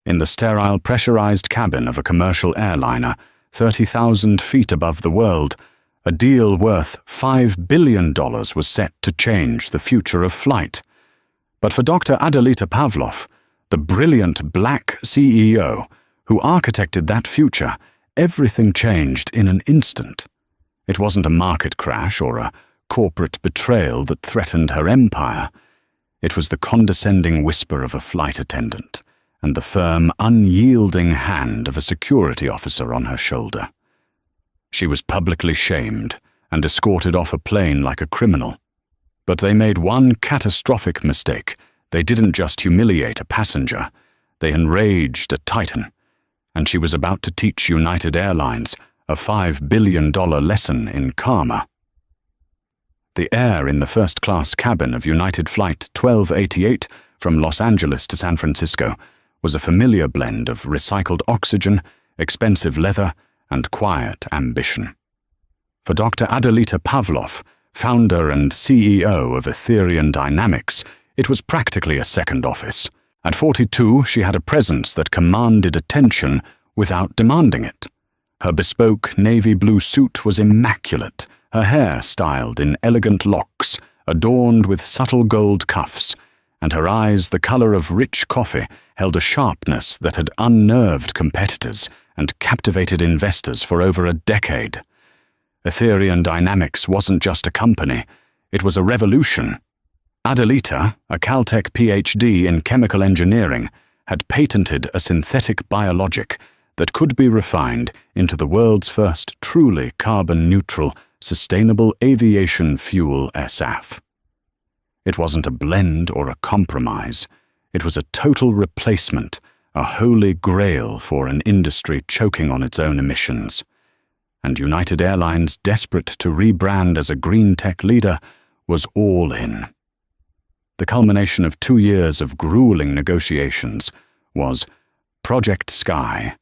in the sterile pressurized cabin of a commercial airliner 30,000 feet above the world, a deal worth $5 billion was set to change the future of flight. But for Dr. Adelita Pavlov, the brilliant black CEO who architected that future, everything changed in an instant. It wasn't a market crash or a corporate betrayal that threatened her empire. It was the condescending whisper of a flight attendant and the firm, unyielding hand of a security officer on her shoulder. She was publicly shamed and escorted off a plane like a criminal. But they made one catastrophic mistake. They didn't just humiliate a passenger, they enraged a titan, and she was about to teach United Airlines a $5 billion lesson in karma. The air in the first-class cabin of United Flight 1288 from Los Angeles to San Francisco was a familiar blend of recycled oxygen, expensive leather, and quiet ambition. For Dr. Adelita Pavlov, founder and CEO of Airline Dynamics, it was practically a second office. At 42, she had a presence that commanded attention without demanding it. Her bespoke navy blue suit was immaculate, her hair styled in elegant locks, adorned with subtle gold cuffs, and her eyes, the color of rich coffee, held a sharpness that had unnerved competitors and captivated investors for over a decade. Airline Dynamics wasn't just a company, it was a revolution. Adelita, a Caltech PhD in chemical engineering, had patented a synthetic biologic that could be refined into the world's first truly carbon-neutral, sustainable aviation fuel SAF. It wasn't a blend or a compromise. It was a total replacement, a holy grail for an industry choking on its own emissions. And United Airlines, desperate to rebrand as a green tech leader, was all in. The culmination of 2 years of grueling negotiations was Project Sky,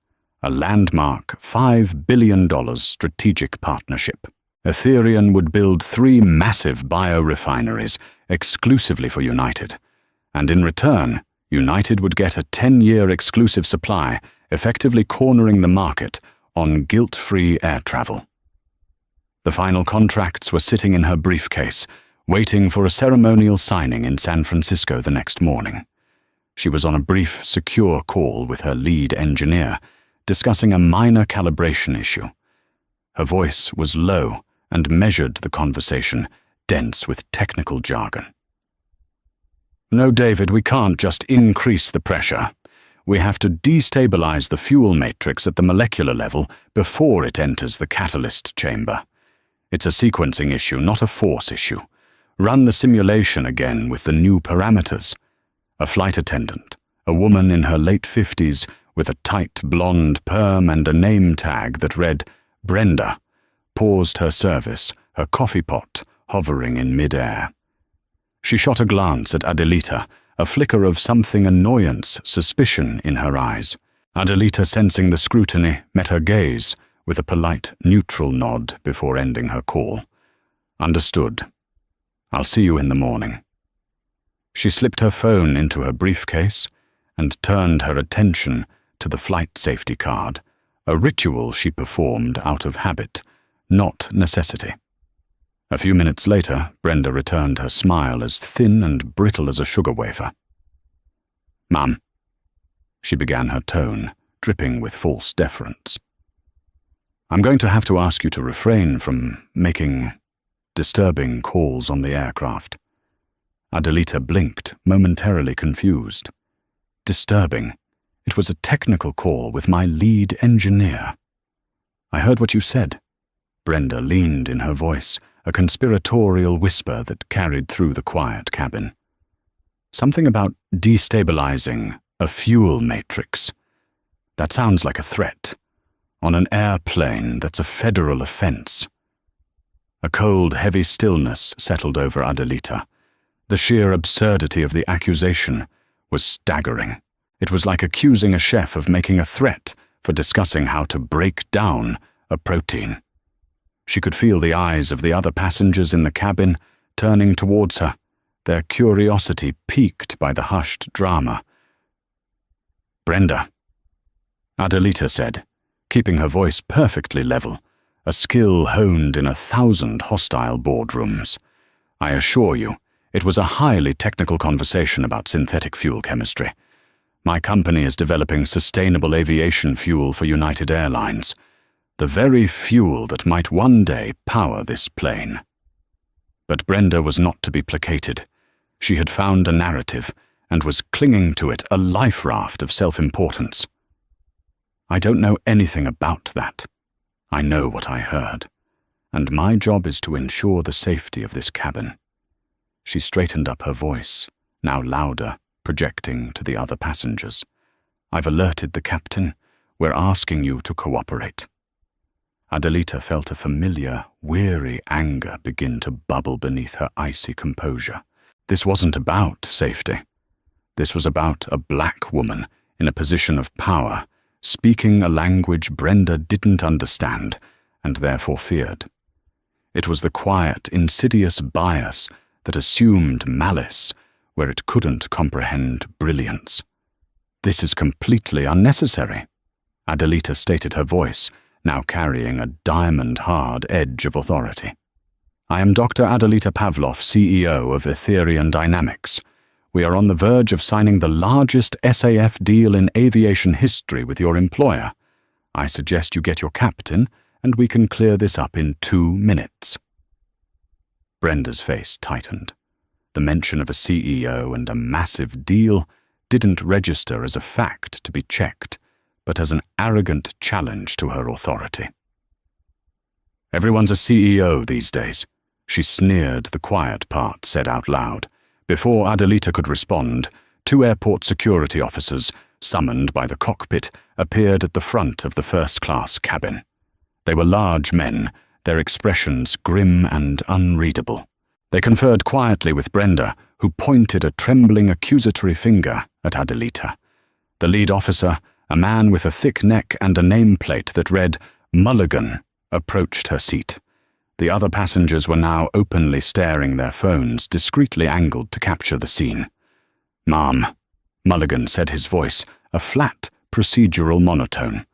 a landmark $5 billion strategic partnership. Airline would build 3 massive biorefineries exclusively for United, and in return, United would get a 10-year exclusive supply, effectively cornering the market on guilt-free air travel. The final contracts were sitting in her briefcase, waiting for a ceremonial signing in San Francisco the next morning. She was on a brief, secure call with her lead engineer, discussing a minor calibration issue. Her voice was low and measured the conversation, dense with technical jargon. "No, David, we can't just increase the pressure. We have to destabilize the fuel matrix at the molecular level before it enters the catalyst chamber. It's a sequencing issue, not a force issue. Run the simulation again with the new parameters." A flight attendant, a woman in her late 50s with a tight blonde perm and a name tag that read Brenda, paused her service, her coffee pot hovering in mid-air. She shot a glance at Adelita, a flicker of something annoyance, suspicion in her eyes. Adelita, sensing the scrutiny, met her gaze with a polite, neutral nod before ending her call. "Understood. I'll see you in the morning." She slipped her phone into her briefcase and turned her attention to the flight safety card, a ritual she performed out of habit, not necessity. A few minutes later, Brenda returned her smile as thin and brittle as a sugar wafer. "Ma'am," she began, her tone dripping with false deference. "I'm going to have to ask you to refrain from making disturbing calls on the aircraft." Adelita blinked, momentarily confused. "Disturbing? It was a technical call with my lead engineer." "I heard what you said." Brenda leaned in her voice, a conspiratorial whisper that carried through the quiet cabin. "Something about destabilizing a fuel matrix. That sounds like a threat. On an airplane, that's a federal offense." A cold, heavy stillness settled over Adelita. The sheer absurdity of the accusation was staggering. It was like accusing a chef of making a threat for discussing how to break down a protein. She could feel the eyes of the other passengers in the cabin turning towards her, their curiosity piqued by the hushed drama. "Brenda," Adelita said, keeping her voice perfectly level, a skill honed in 1,000 hostile boardrooms. I assure you, it was a highly technical conversation about synthetic fuel chemistry. My company is developing sustainable aviation fuel for United Airlines, the very fuel that might one day power this plane. But Brenda was not to be placated. She had found a narrative and was clinging to it, a life raft of self-importance. I don't know anything about that. I know what I heard, and my job is to ensure the safety of this cabin. She straightened up her voice, now louder, projecting to the other passengers. I've alerted the captain. We're asking you to cooperate. Adelita felt a familiar, weary anger begin to bubble beneath her icy composure. This wasn't about safety. This was about a black woman in a position of power, speaking a language Brenda didn't understand and therefore feared. It was the quiet, insidious bias that assumed malice where it couldn't comprehend brilliance. This is completely unnecessary, Adelita stated, her voice now carrying a diamond-hard edge of authority. I am Dr. Adelita Pavlov, CEO of Etherian Dynamics. We are on the verge of signing the largest SAF deal in aviation history with your employer. I suggest you get your captain, and we can clear this up in 2 minutes. Brenda's face tightened. The mention of a CEO and a massive deal didn't register as a fact to be checked, but as an arrogant challenge to her authority. Everyone's a CEO these days, she sneered, the quiet part said out loud. Before Adelita could respond, 2 airport security officers, summoned by the cockpit, appeared at the front of the first-class cabin. They were large men, their expressions grim and unreadable. They conferred quietly with Brenda, who pointed a trembling accusatory finger at Adelita. The lead officer, a man with a thick neck and a nameplate that read Mulligan, approached her seat. The other passengers were now openly staring their phones, discreetly angled to capture the scene. "Ma'am," Mulligan said, his voice a flat, procedural monotone.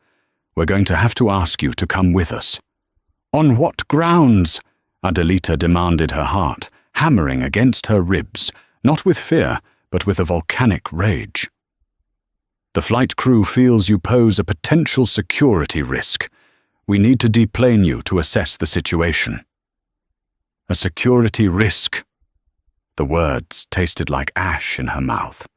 "We're going to have to ask you to come with us." "On what grounds?" Adelita demanded, her heart hammering against her ribs, not with fear, but with a volcanic rage. "The flight crew feels you pose a potential security risk. We need to deplane you to assess the situation." "A security risk?" The words tasted like ash in her mouth.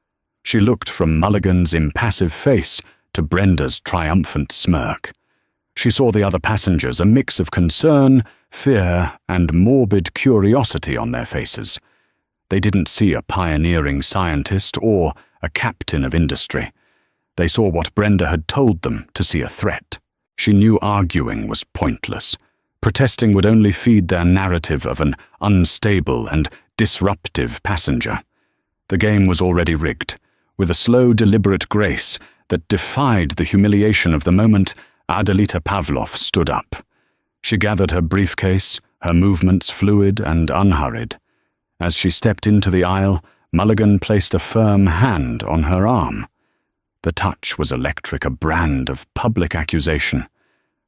She looked from Mulligan's impassive face to Brenda's triumphant smirk. She saw the other passengers, a mix of concern, fear, and morbid curiosity on their faces. They didn't see a pioneering scientist or a captain of industry. They saw what Brenda had told them to see, a threat. She knew arguing was pointless. Protesting would only feed their narrative of an unstable and disruptive passenger. The game was already rigged. With a slow, deliberate grace that defied the humiliation of the moment, Adelita Pavlov stood up. She gathered her briefcase, her movements fluid and unhurried. As she stepped into the aisle, Mulligan placed a firm hand on her arm. The touch was electric, a brand of public accusation.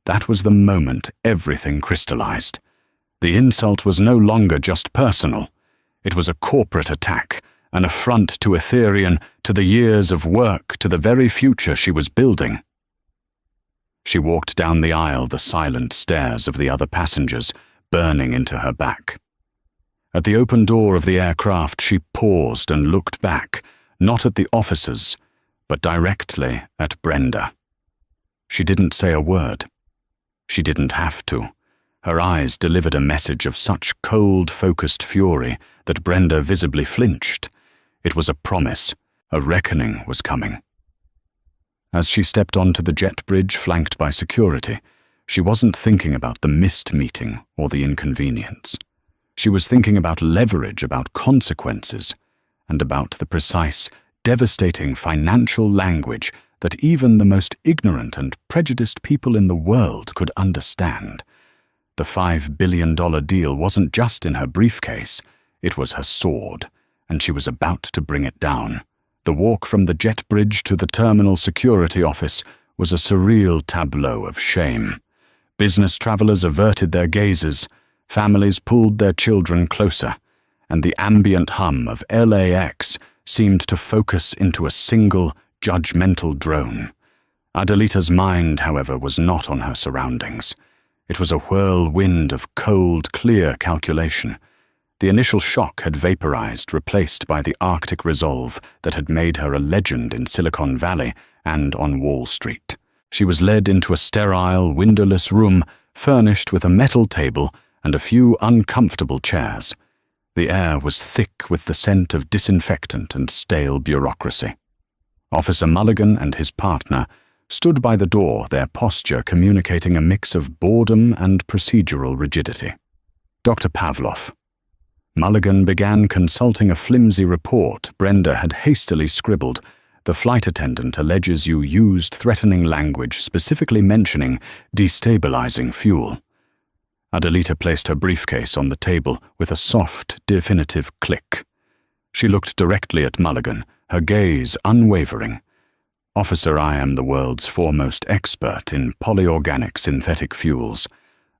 That was the moment everything crystallized. The insult was no longer just personal. It was a corporate attack, an affront to Etherian, to the years of work, to the very future she was building. She walked down the aisle, the silent stares of the other passengers burning into her back. At the open door of the aircraft, she paused and looked back, not at the officers, but directly at Brenda. She didn't say a word. She didn't have to. Her eyes delivered a message of such cold, focused fury that Brenda visibly flinched. It was a promise. A reckoning was coming. As she stepped onto the jet bridge flanked by security, she wasn't thinking about the missed meeting or the inconvenience. She was thinking about leverage, about consequences, and about the precise, devastating financial language that even the most ignorant and prejudiced people in the world could understand. The $5 billion deal wasn't just in her briefcase, it was her sword, and she was about to bring it down. The walk from the jet bridge to the terminal security office was a surreal tableau of shame. Business travelers averted their gazes, families pulled their children closer, and the ambient hum of LAX seemed to focus into a single, judgmental drone. Adelita's mind, however, was not on her surroundings. It was a whirlwind of cold, clear calculation. The initial shock had vaporized, replaced by the Arctic resolve that had made her a legend in Silicon Valley and on Wall Street. She was led into a sterile, windowless room, furnished with a metal table and a few uncomfortable chairs. The air was thick with the scent of disinfectant and stale bureaucracy. Officer Mulligan and his partner stood by the door, their posture communicating a mix of boredom and procedural rigidity. Dr. Pavlov. Mulligan began consulting a flimsy report Brenda had hastily scribbled. The flight attendant alleges you used threatening language, specifically mentioning destabilizing fuel. Adelita placed her briefcase on the table with a soft, definitive click. She looked directly at Mulligan, her gaze unwavering. Officer, I am the world's foremost expert in polyorganic synthetic fuels.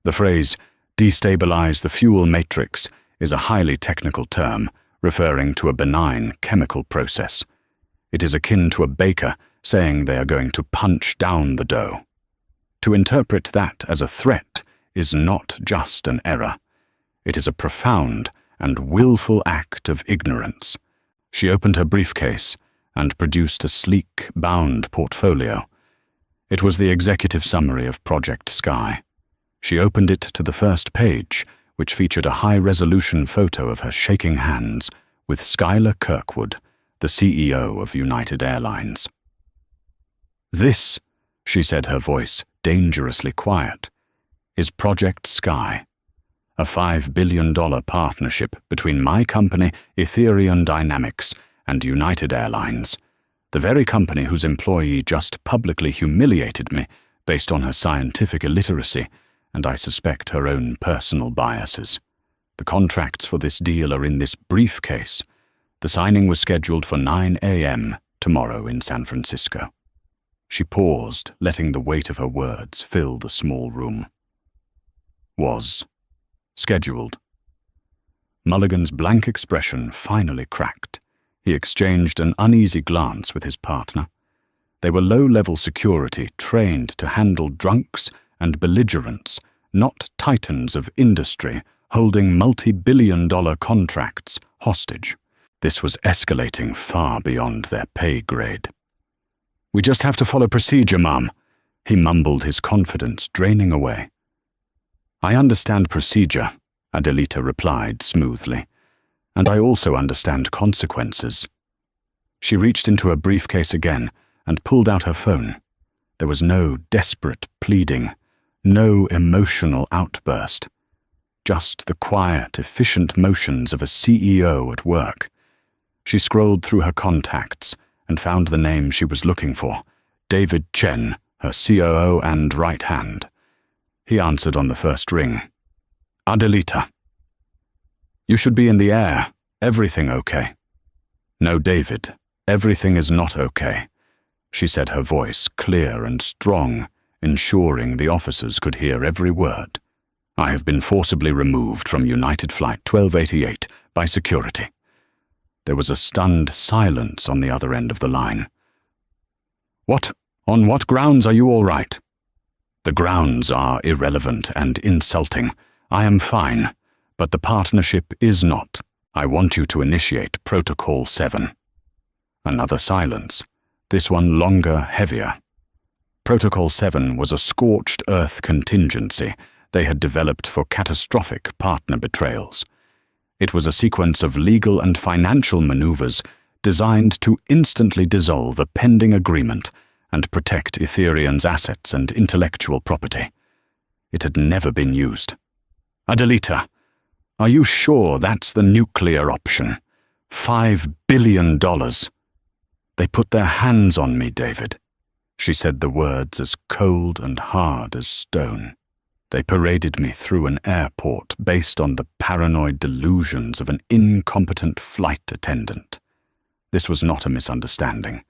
The phrase, destabilize the fuel matrix, is a highly technical term, referring to a benign chemical process. It is akin to a baker saying they are going to punch down the dough. To interpret that as a threat is not just an error. It is a profound and willful act of ignorance. She opened her briefcase and produced a sleek, bound portfolio. It was the executive summary of Project Sky. She opened it to the first page, which featured a high-resolution photo of her shaking hands with Skylar Kirkwood, the CEO of United Airlines. This, she said, her voice dangerously quiet, is Project Sky, a $5 billion partnership between my company, Etherian Dynamics, and United Airlines, the very company whose employee just publicly humiliated me based on her scientific illiteracy and I suspect her own personal biases. The contracts for this deal are in this briefcase. The signing was scheduled for 9 a.m. tomorrow in San Francisco. She paused, letting the weight of her words fill the small room. Was scheduled. Mulligan's blank expression finally cracked. He exchanged an uneasy glance with his partner. They were low-level security trained to handle drunks and belligerents, not titans of industry holding multi-billion-dollar contracts hostage. This was escalating far beyond their pay grade. "We just have to follow procedure, Mom," he mumbled, his confidence draining away. "I understand procedure," Adelita replied smoothly, "and I also understand consequences." She reached into her briefcase again and pulled out her phone. There was no desperate pleading, no emotional outburst, just the quiet, efficient motions of a CEO at work. She scrolled through her contacts and found the name she was looking for, David Chen, her COO and right hand. He answered on the first ring. "Adelita." "You should be in the air. Everything okay?" "No, David, everything is not okay," she said, her voice clear and strong, ensuring the officers could hear every word. "I have been forcibly removed from United Flight 1288 by security." There was a stunned silence on the other end of the line. On what grounds are you all right?" "The grounds are irrelevant and insulting. I am fine, but the partnership is not. I want you to initiate Protocol 7. Another silence, this one longer, heavier. Protocol 7 was a scorched earth contingency they had developed for catastrophic partner betrayals. It was a sequence of legal and financial maneuvers designed to instantly dissolve a pending agreement and protect Etherian's assets and intellectual property. It had never been used. "Adelita, are you sure that's the nuclear option? $5 billion. They put their hands on me, David." She said the words as cold and hard as stone. "They paraded me through an airport based on the paranoid delusions of an incompetent flight attendant." This was not a misunderstanding.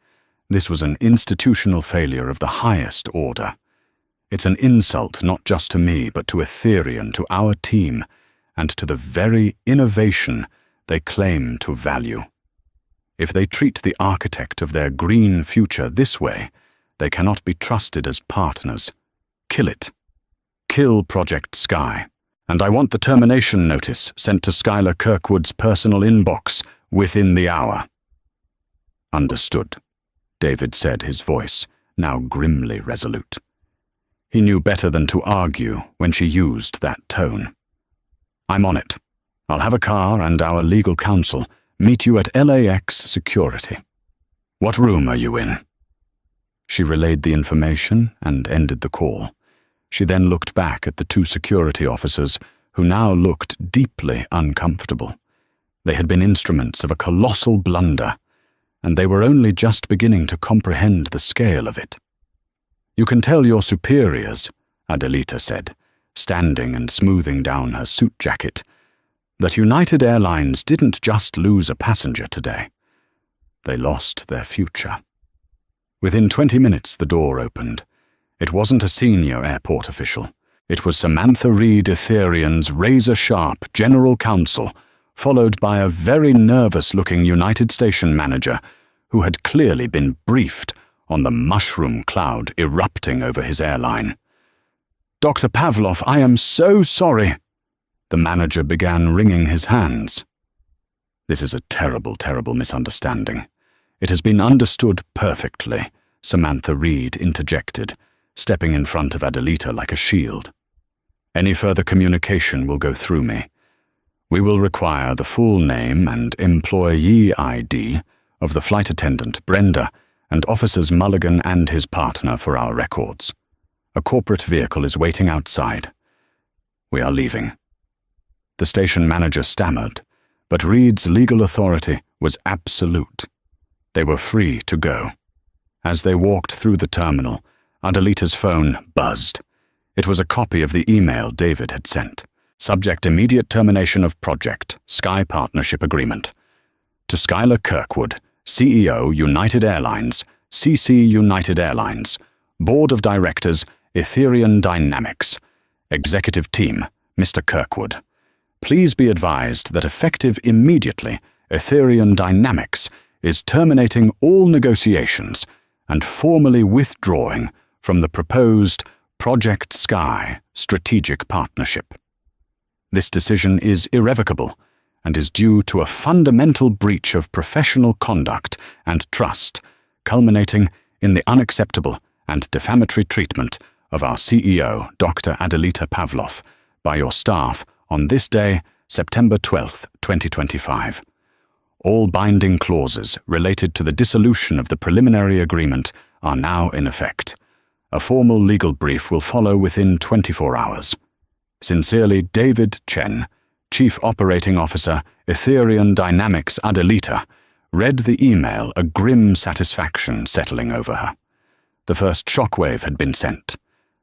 This was an institutional failure of the highest order. It's an insult not just to me, but to Aetherian, to our team, and to the very innovation they claim to value. If they treat the architect of their green future this way, they cannot be trusted as partners. Kill it. Kill Project Sky. And I want the termination notice sent to Skylar Kirkwood's personal inbox within the hour. Understood, David said, his voice now grimly resolute. He knew better than to argue when she used that tone. I'm on it. I'll have a car and our legal counsel meet you at LAX security. What room are you in? She relayed the information and ended the call. She then looked back at the two security officers, who now looked deeply uncomfortable. They had been instruments of a colossal blunder, and they were only just beginning to comprehend the scale of it. You can tell your superiors, Adelita said, standing and smoothing down her suit jacket, that United Airlines didn't just lose a passenger today. They lost their future. Within 20 minutes the door opened. It wasn't a senior airport official. It was Samantha Reed Aetherian's razor-sharp general counsel, followed by a very nervous-looking United Station manager who had clearly been briefed on the mushroom cloud erupting over his airline. Dr. Pavlov, I am so sorry. The manager began wringing his hands. This is a terrible, terrible misunderstanding. It has been understood perfectly, Samantha Reed interjected, stepping in front of Adelita like a shield. Any further communication will go through me. We will require the full name and employee ID of the flight attendant, Brenda, and Officers Mulligan and his partner for our records. A corporate vehicle is waiting outside. We are leaving. The station manager stammered, but Reed's legal authority was absolute. They were free to go. As they walked through the terminal, Adelita's phone buzzed. It was a copy of the email David had sent. Subject: immediate termination of project, Sky Partnership Agreement. To Skylar Kirkwood, CEO, United Airlines, CC United Airlines, Board of Directors, Aetherian Dynamics, Executive Team, Mr. Kirkwood. Please be advised that effective immediately, Aetherian Dynamics is terminating all negotiations and formally withdrawing from the proposed Project Sky strategic partnership. This decision is irrevocable and is due to a fundamental breach of professional conduct and trust, culminating in the unacceptable and defamatory treatment of our CEO, Dr. Adelita Pavlov, by your staff on this day, September 12, 2025. All binding clauses related to the dissolution of the preliminary agreement are now in effect. A formal legal brief will follow within 24 hours. Sincerely, David Chen, Chief Operating Officer, Aetherian Dynamics Adelita, read the email, a grim satisfaction settling over her. The first shockwave had been sent.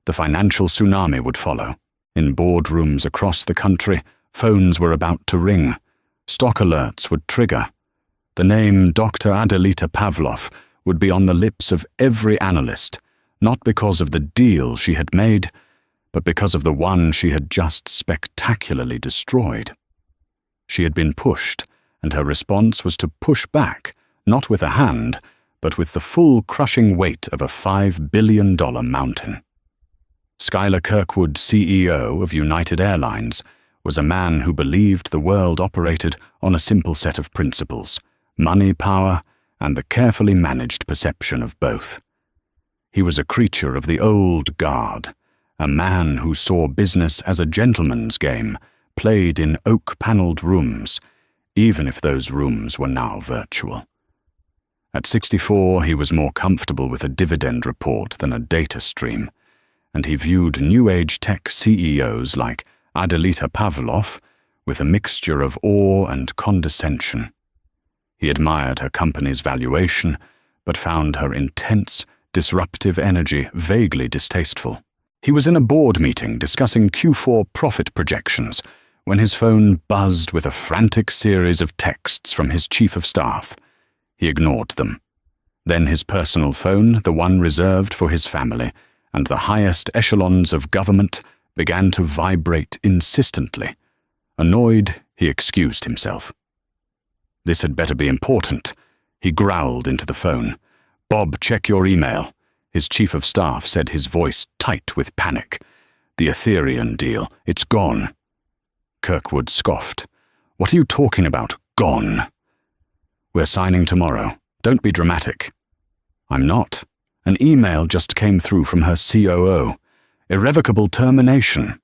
The financial tsunami would follow. In boardrooms across the country, phones were about to ring. Stock alerts would trigger. The name Dr. Adelita Pavlov would be on the lips of every analyst, not because of the deal she had made, but because of the one she had just spectacularly destroyed. She had been pushed, and her response was to push back, not with a hand, but with the full crushing weight of a $5 billion mountain. Skylar Kirkwood, CEO of United Airlines, was a man who believed the world operated on a simple set of principles: money, power, and the carefully managed perception of both. He was a creature of the old guard, a man who saw business as a gentleman's game, played in oak-paneled rooms, even if those rooms were now virtual. At 64, he was more comfortable with a dividend report than a data stream, and he viewed New Age tech CEOs like Adelita Pavlov with a mixture of awe and condescension. He admired her company's valuation, but found her intense, disruptive energy vaguely distasteful. He was in a board meeting discussing Q4 profit projections when his phone buzzed with a frantic series of texts from his chief of staff. He ignored them. Then his personal phone, the one reserved for his family, and the highest echelons of government began to vibrate insistently. Annoyed, he excused himself. This had better be important. He growled into the phone. "Bob, check your email." His chief of staff said, his voice tight with panic. "The Ethereum deal, it's gone." Kirkwood scoffed. "What are you talking about, gone?" "We're signing tomorrow. Don't be dramatic." "I'm not. An email just came through from her COO. Irrevocable termination.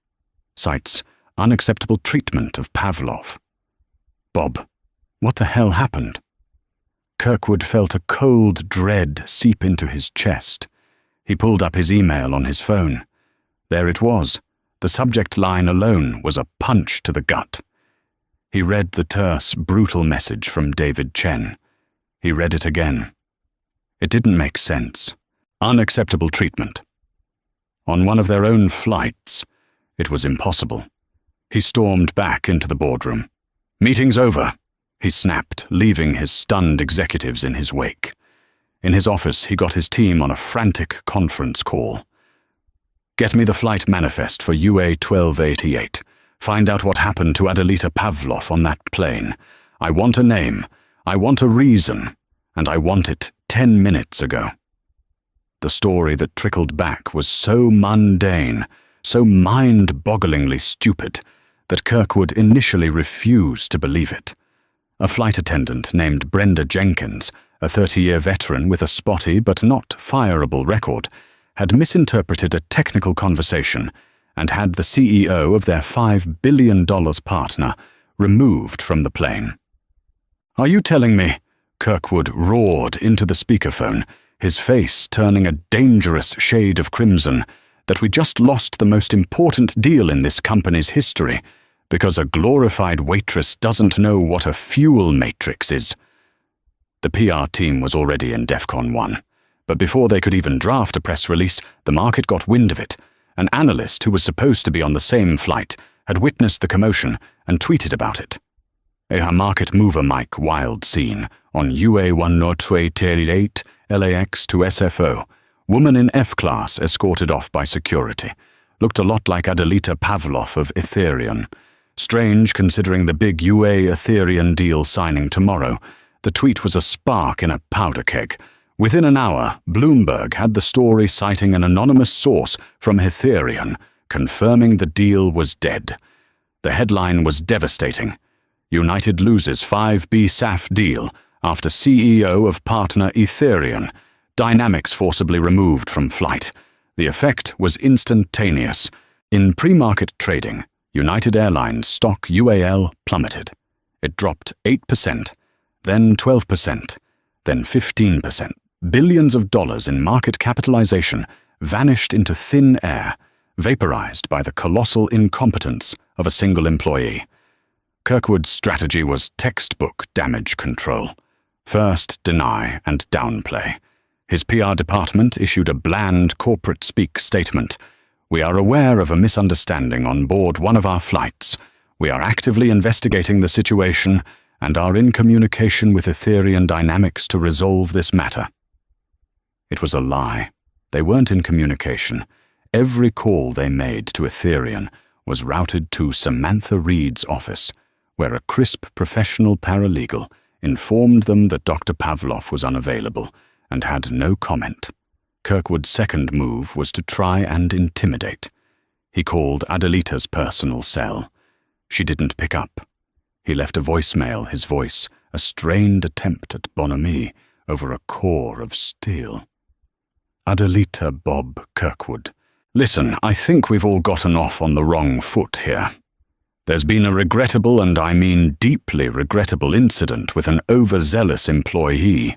Cites unacceptable treatment of Pavlov." "Bob, what the hell happened?" Kirkwood felt a cold dread seep into his chest. He pulled up his email on his phone. There it was. The subject line alone was a punch to the gut. He read the terse, brutal message from David Chen. He read it again. It didn't make sense. Unacceptable treatment. On one of their own flights, it was impossible. He stormed back into the boardroom. "Meeting's over," he snapped, leaving his stunned executives in his wake. In his office, he got his team on a frantic conference call. "Get me the flight manifest for UA 1288. Find out what happened to Adelita Pavlov on that plane. I want a name, I want a reason, and I want it 10 minutes ago." The story that trickled back was so mundane, so mind-bogglingly stupid, that Kirkwood initially refused to believe it. A flight attendant named Brenda Jenkins, a 30-year veteran with a spotty but not fireable record, had misinterpreted a technical conversation and had the CEO of their $5 billion partner removed from the plane. "Are you telling me?" Kirkwood roared into the speakerphone, his face turning a dangerous shade of crimson, "that we just lost the most important deal in this company's history because a glorified waitress doesn't know what a fuel matrix is?" The PR team was already in DEFCON 1, but before they could even draft a press release, the market got wind of it. An analyst who was supposed to be on the same flight had witnessed the commotion and tweeted about it. A market mover Mike wild scene on UA 1288 LAX to SFO. Woman in F-class escorted off by security. Looked a lot like Adelita Pavlov of Ethereum. Strange considering the big UA Ethereum deal signing tomorrow. The tweet was a spark in a powder keg. Within an hour, Bloomberg had the story citing an anonymous source from Ethereum, confirming the deal was dead. The headline was devastating. United loses 5B SAF deal after CEO of partner Ethereum. Dynamics forcibly removed from flight. The effect was instantaneous. In pre-market trading, United Airlines stock UAL plummeted. It dropped 8%, then 12%, then 15%. Billions of dollars in market capitalization vanished into thin air, vaporized by the colossal incompetence of a single employee. Kirkwood's strategy was textbook damage control. First, deny and downplay. His PR department issued a bland corporate speak statement. "We are aware of a misunderstanding on board one of our flights. We are actively investigating the situation and are in communication with Ethereum Dynamics to resolve this matter." It was a lie. They weren't in communication. Every call they made to Ethereum was routed to Samantha Reed's office, where a crisp professional paralegal informed them that Dr. Pavlov was unavailable and had no comment. Kirkwood's second move was to try and intimidate. He called Adelita's personal cell. She didn't pick up. He left a voicemail, his voice a strained attempt at bonhomie over a core of steel. "Adelita, Bob Kirkwood. Listen, I think we've all gotten off on the wrong foot here. There's been a regrettable, and I mean deeply regrettable, incident with an overzealous employee.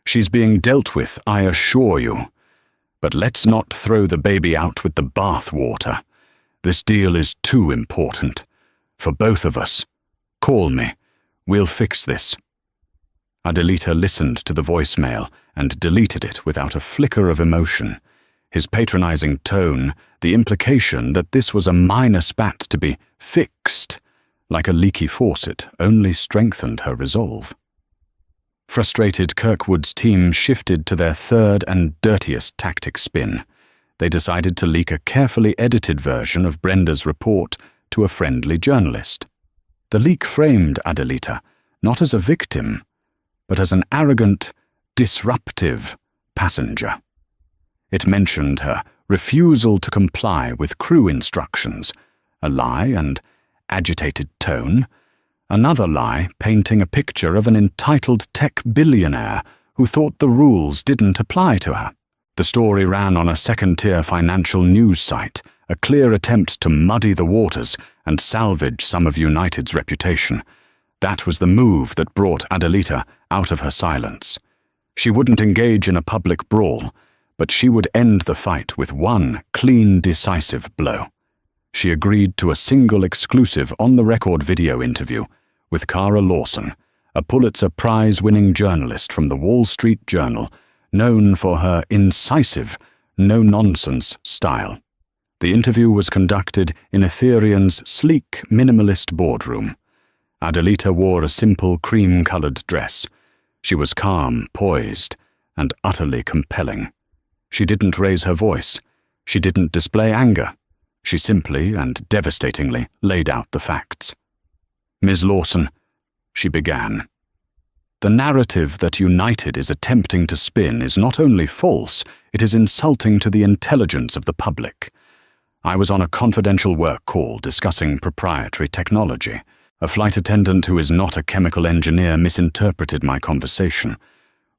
She's being dealt with, I assure you. But let's not throw the baby out with the bathwater. This deal is too important. For both of us. Call me. We'll fix this." Adelita listened to the voicemail and deleted it without a flicker of emotion. His patronizing tone, the implication that this was a minor spat to be fixed, like a leaky faucet, only strengthened her resolve. Frustrated, Kirkwood's team shifted to their third and dirtiest tactic spin. They decided to leak a carefully edited version of Brenda's report to a friendly journalist. The leak framed Adelita not as a victim, but as an arrogant, disruptive passenger. It mentioned her refusal to comply with crew instructions, a lie and agitated tone, another lie painting a picture of an entitled tech billionaire who thought the rules didn't apply to her. The story ran on a second-tier financial news site, a clear attempt to muddy the waters and salvage some of United's reputation. That was the move that brought Adelita out of her silence. She wouldn't engage in a public brawl, but she would end the fight with one clean, decisive blow. She agreed to a single exclusive on-the-record video interview with Kara Lawson, a Pulitzer Prize-winning journalist from the Wall Street Journal, known for her incisive, no-nonsense style. The interview was conducted in Ethereum's sleek, minimalist boardroom. Adelita wore a simple cream-colored dress. She was calm, poised, and utterly compelling. She didn't raise her voice. She didn't display anger. She simply and devastatingly laid out the facts. "Ms. Lawson," she began, "the narrative that United is attempting to spin is not only false, it is insulting to the intelligence of the public. I was on a confidential work call discussing proprietary technology. A flight attendant who is not a chemical engineer misinterpreted my conversation.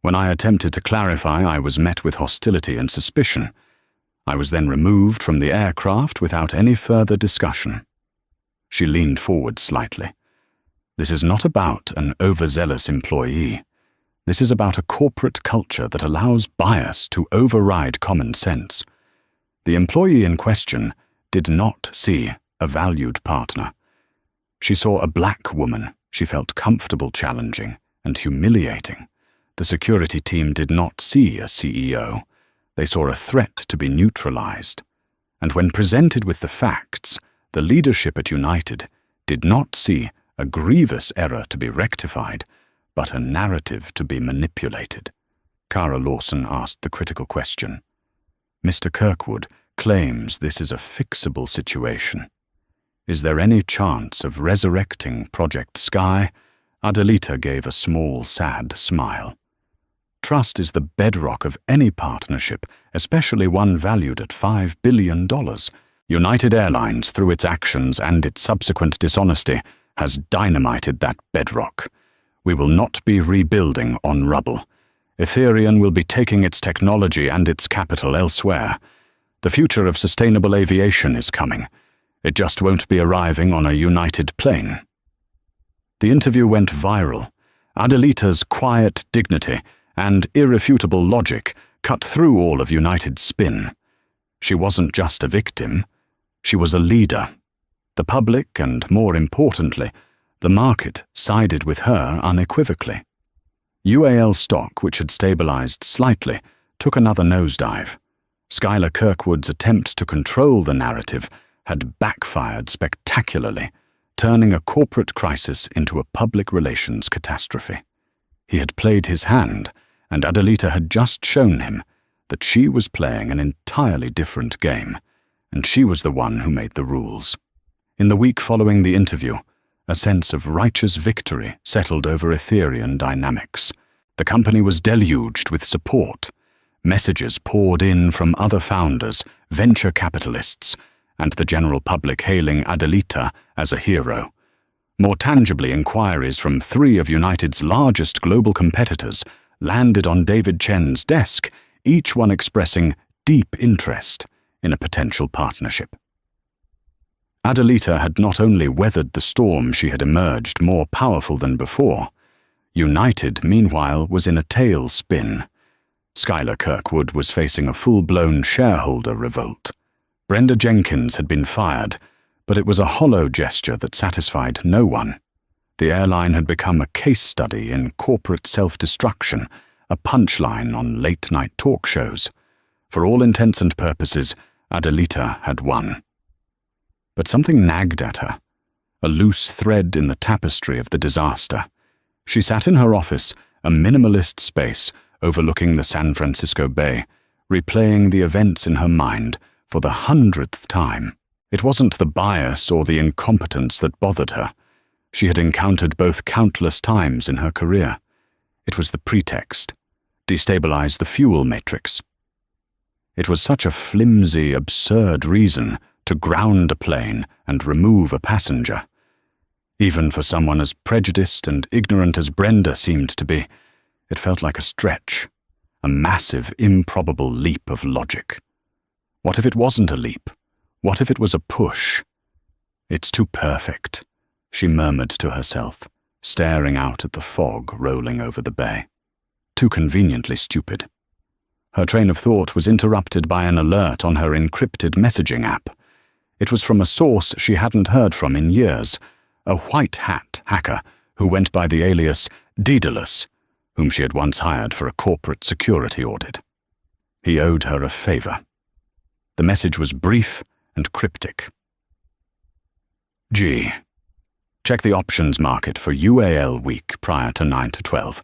When I attempted to clarify, I was met with hostility and suspicion. I was then removed from the aircraft without any further discussion." She leaned forward slightly. "This is not about an overzealous employee. This is about a corporate culture that allows bias to override common sense. The employee in question did not see a valued partner. She saw a black woman she felt comfortable challenging and humiliating. The security team did not see a CEO. They saw a threat to be neutralized. And when presented with the facts, the leadership at United did not see a grievous error to be rectified, but a narrative to be manipulated." Kara Lawson asked the critical question. "Mr. Kirkwood claims this is a fixable situation. Is there any chance of resurrecting Project Sky?" Adelita gave a small, sad smile. "Trust is the bedrock of any partnership, especially one valued at $5 billion. United Airlines, through its actions and its subsequent dishonesty, has dynamited that bedrock. We will not be rebuilding on rubble. Ethereum will be taking its technology and its capital elsewhere. The future of sustainable aviation is coming. It just won't be arriving on a United plane." The interview went viral. Adelita's quiet dignity and irrefutable logic cut through all of United's spin. She wasn't just a victim. She was a leader. The public, and more importantly, the market, sided with her unequivocally. UAL stock, which had stabilized slightly, took another nosedive. Skylar Kirkwood's attempt to control the narrative had backfired spectacularly, turning a corporate crisis into a public relations catastrophe. He had played his hand, and Adelita had just shown him that she was playing an entirely different game, and she was the one who made the rules. In the week following the interview, a sense of righteous victory settled over Ethereum dynamics. The company was deluged with support. Messages poured in from other founders, venture capitalists, and the general public hailing Adelita as a hero. More tangibly, inquiries from 3 of United's largest global competitors landed on David Chen's desk, each one expressing deep interest in a potential partnership. Adelita had not only weathered the storm, she had emerged more powerful than before. United, meanwhile, was in a tailspin. Skylar Kirkwood was facing a full-blown shareholder revolt. Brenda Jenkins had been fired, but it was a hollow gesture that satisfied no one. The airline had become a case study in corporate self-destruction, a punchline on late-night talk shows. For all intents and purposes, Adelita had won. But something nagged at her, a loose thread in the tapestry of the disaster. She sat in her office a minimalist space overlooking the San Francisco Bay, replaying the events in her mind for the 100th time. It wasn't the bias or the incompetence that bothered her. She had encountered both countless times in her career. It was the pretext. Destabilize the fuel matrix. It was such a flimsy, absurd reason to ground a plane and remove a passenger. Even for someone as prejudiced and ignorant as Brenda seemed to be, it felt like a stretch, a massive, improbable leap of logic. What if it wasn't a leap? What if it was a push? It's too perfect, she murmured to herself, staring out at the fog rolling over the bay. Too conveniently stupid. Her train of thought was interrupted by an alert on her encrypted messaging app. It was from a source she hadn't heard from in years, a white hat hacker who went by the alias Daedalus, whom she had once hired for a corporate security audit. He owed her a favor. The message was brief and cryptic. G. Check the options market for UAL week prior to 9 to 12,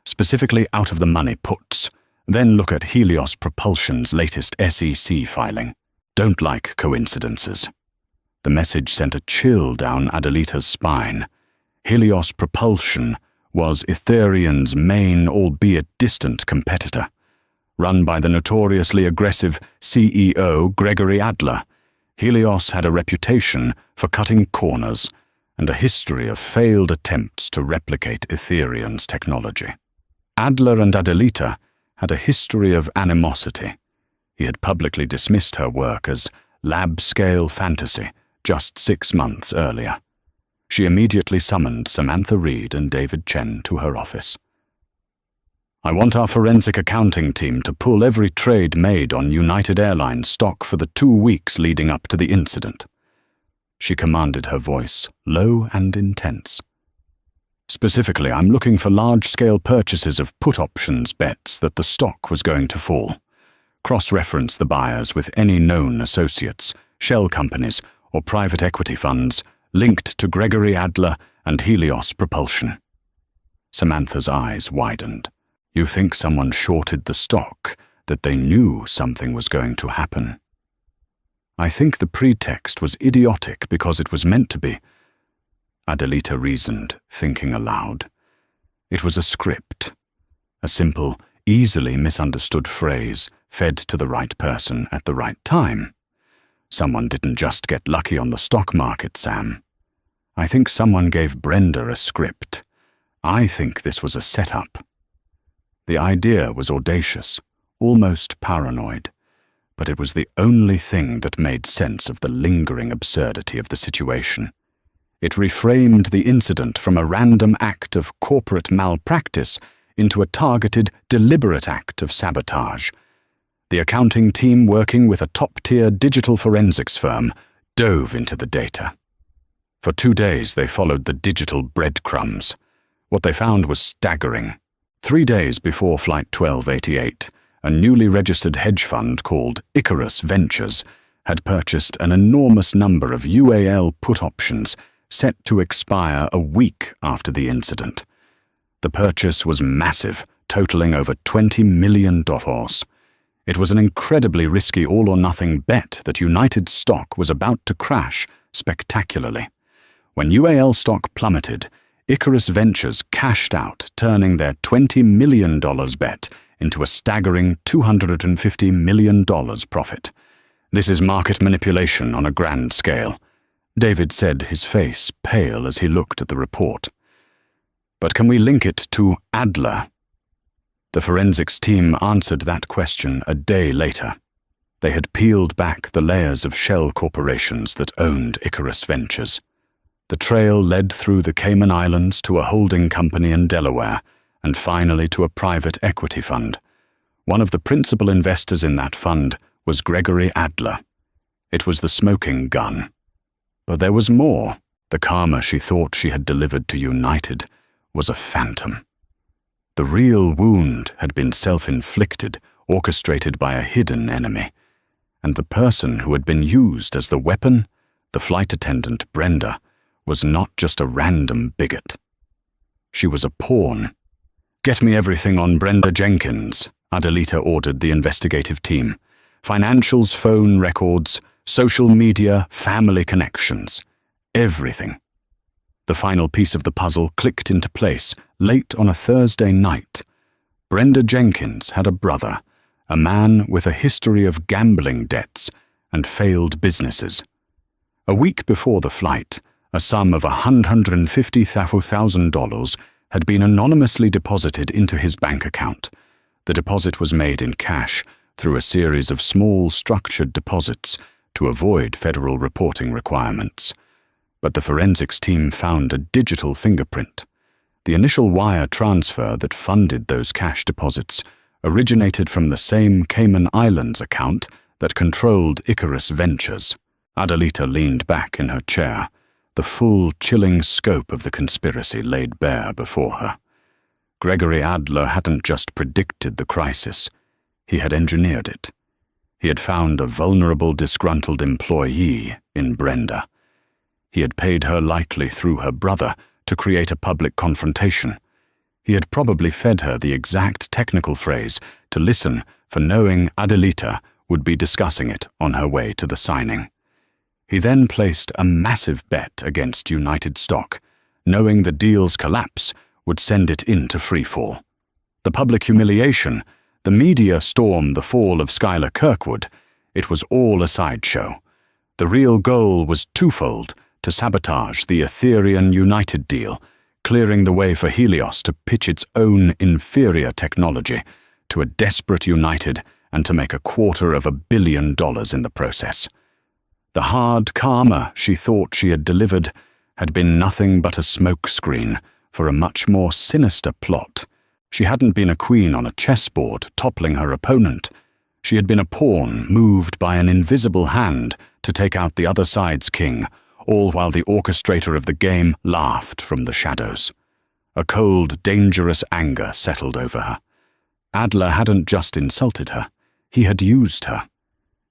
specifically out-of-the-money puts. Then look at Helios Propulsion's latest SEC filing. Don't like coincidences. The message sent a chill down Adelita's spine. Helios Propulsion was Ethereum's main, albeit distant, competitor, run by the notoriously aggressive CEO Gregory Adler. Helios had a reputation for cutting corners and a history of failed attempts to replicate Ethereum's technology. Adler and Adelita had a history of animosity. He had publicly dismissed her work as lab-scale fantasy just 6 months earlier. She immediately summoned Samantha Reed and David Chen to her office. I want our forensic accounting team to pull every trade made on United Airlines stock for the 2 weeks leading up to the incident. She commanded, her voice low and intense. Specifically, I'm looking for large-scale purchases of put options bets that the stock was going to fall. Cross-reference the buyers with any known associates, shell companies, or private equity funds linked to Gregory Adler and Helios Propulsion. Samantha's eyes widened. You think someone shorted the stock, that they knew something was going to happen? I think the pretext was idiotic because it was meant to be. Adelita reasoned, thinking aloud. It was a script, a simple, easily misunderstood phrase fed to the right person at the right time. Someone didn't just get lucky on the stock market, Sam. I think someone gave Brenda a script. I think this was a setup. The idea was audacious, almost paranoid, but it was the only thing that made sense of the lingering absurdity of the situation. It reframed the incident from a random act of corporate malpractice into a targeted, deliberate act of sabotage. The accounting team, working with a top-tier digital forensics firm, dove into the data. For 2 days, they followed the digital breadcrumbs. What they found was staggering. 3 days before Flight 1288, a newly registered hedge fund called Icarus Ventures had purchased an enormous number of UAL put options set to expire a week after the incident. The purchase was massive, totaling over $20 million. It was an incredibly risky all-or-nothing bet that United stock was about to crash spectacularly. When UAL stock plummeted, Icarus Ventures cashed out, turning their $20 million bet into a staggering $250 million profit. This is market manipulation on a grand scale, David said, his face pale as he looked at the report. But can we link it to Adler? The forensics team answered that question a day later. They had peeled back the layers of shell corporations that owned Icarus Ventures. The trail led through the Cayman Islands to a holding company in Delaware, and finally to a private equity fund. One of the principal investors in that fund was Gregory Adler. It was the smoking gun. But there was more. The karma she thought she had delivered to United was a phantom. The real wound had been self-inflicted, orchestrated by a hidden enemy. And the person who had been used as the weapon, the flight attendant Brenda, was not just a random bigot. She was a pawn, "Get me everything on Brenda Jenkins," Adelita ordered the investigative team. "Financials, phone records, social media, family connections. Everything." The final piece of the puzzle clicked into place late on a Thursday night. Brenda Jenkins had a brother, a man with a history of gambling debts and failed businesses. A week before the flight, a sum of $150,000 had been anonymously deposited into his bank account. The deposit was made in cash through a series of small structured deposits to avoid federal reporting requirements. But the forensics team found a digital fingerprint. The initial wire transfer that funded those cash deposits originated from the same Cayman Islands account that controlled Icarus Ventures. Adelita leaned back in her chair, the full, chilling scope of the conspiracy laid bare before her. Gregory Adler hadn't just predicted the crisis, he had engineered it. He had found a vulnerable, disgruntled employee in Brenda. He had paid her, likely through her brother, to create a public confrontation. He had probably fed her the exact technical phrase to listen for, knowing Adelita would be discussing it on her way to the signing. He then placed a massive bet against United stock, knowing the deal's collapse would send it into freefall. The public humiliation, the media storm, the fall of Skylar Kirkwood, it was all a sideshow. The real goal was twofold: to sabotage the Ethereum United deal, clearing the way for Helios to pitch its own inferior technology to a desperate United and to make $250 million in the process. The hard karma she thought she had delivered had been nothing but a smokescreen for a much more sinister plot. She hadn't been a queen on a chessboard toppling her opponent. She had been a pawn moved by an invisible hand to take out the other side's king, all while the orchestrator of the game laughed from the shadows. A cold, dangerous anger settled over her. Adler hadn't just insulted her, he had used her.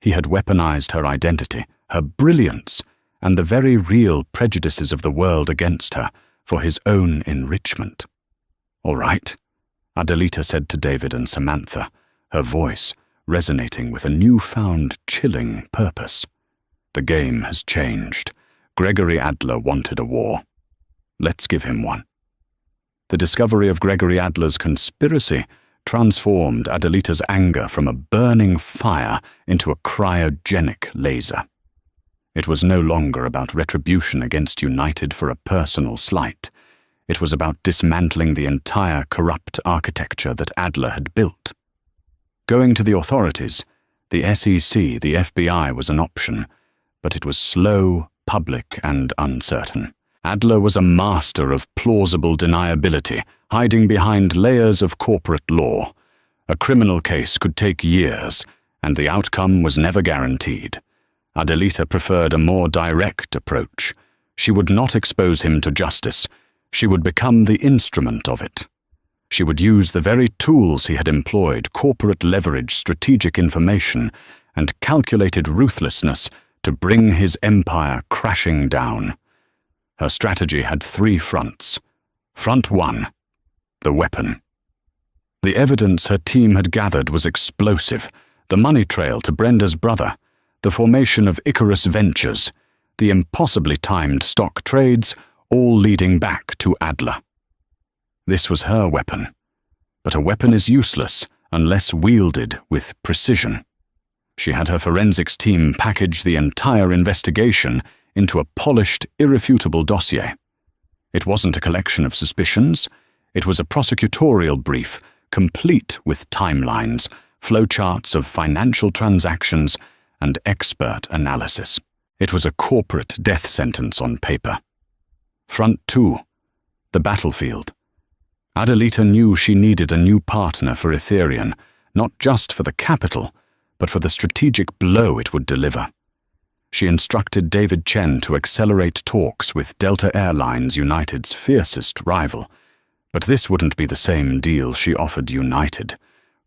He had weaponized her identity, her brilliance, and the very real prejudices of the world against her for his own enrichment. "All right," Adelita said to David and Samantha, her voice resonating with a newfound chilling purpose. "The game has changed. Gregory Adler wanted a war. Let's give him one." The discovery of Gregory Adler's conspiracy transformed Adelita's anger from a burning fire into a cryogenic laser. It was no longer about retribution against United for a personal slight. It was about dismantling the entire corrupt architecture that Adler had built. Going to the authorities, the SEC, the FBI, was an option, but it was slow, public, and uncertain. Adler was a master of plausible deniability, hiding behind layers of corporate law. A criminal case could take years, and the outcome was never guaranteed. Adelita preferred a more direct approach. She would not expose him to justice. She would become the instrument of it. She would use the very tools he had employed, corporate leverage, strategic information, and calculated ruthlessness, to bring his empire crashing down. Her strategy had 3 fronts. Front 1, the weapon. The evidence her team had gathered was explosive: the money trail to Brenda's brother, the formation of Icarus Ventures, the impossibly timed stock trades, all leading back to Adler. This was her weapon. But a weapon is useless unless wielded with precision. She had her forensics team package the entire investigation into a polished, irrefutable dossier. It wasn't a collection of suspicions. It was a prosecutorial brief, complete with timelines, flowcharts of financial transactions, and expert analysis. It was a corporate death sentence on paper. Front 2, the battlefield. Adelita knew she needed a new partner for Ethereum, not just for the capital, but for the strategic blow it would deliver. She instructed David Chen to accelerate talks with Delta Airlines, United's fiercest rival. But this wouldn't be the same deal she offered United.